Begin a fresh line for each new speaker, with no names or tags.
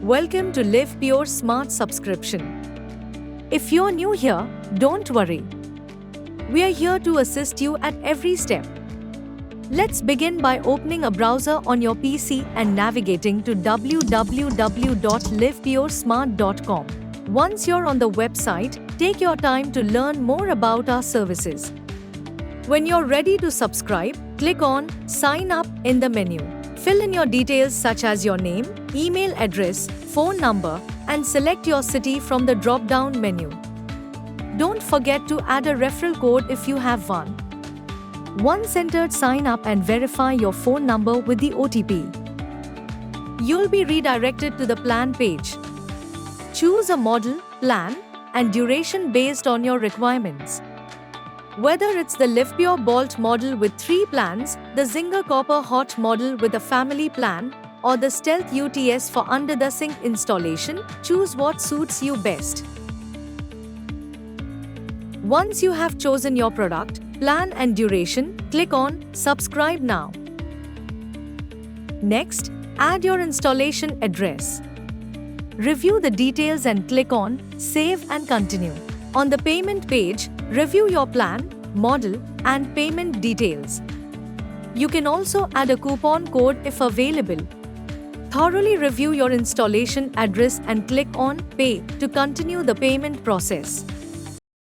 Welcome to Livpure Smart subscription. If you're new here, don't worry. We are here to assist you at every step. Let's begin by opening a browser on your PC and navigating to www.livpuresmart.com. Once you're on the website, take your time to learn more about our services. When you're ready to subscribe, click on Sign Up in the menu. Fill in your details such as your name, email address, phone number, and select your city from the drop-down menu. Don't forget to add a referral code if you have one. Once entered, sign up and verify your phone number with the OTP. You'll be redirected to the plan page. Choose a model, plan, and duration based on your requirements. Whether it's the Livpure Bolt model with 3 plans, the Zinger Copper Hot model with a family plan, or the Stealth UTS for under-the-sink installation, choose what suits you best. Once you have chosen your product, plan and duration, click on Subscribe Now. Next, add your installation address. Review the details and click on Save and Continue. On the payment page, review your plan, model, and payment details. You can also add a coupon code if available. Thoroughly review your installation address and click on Pay to continue the payment process.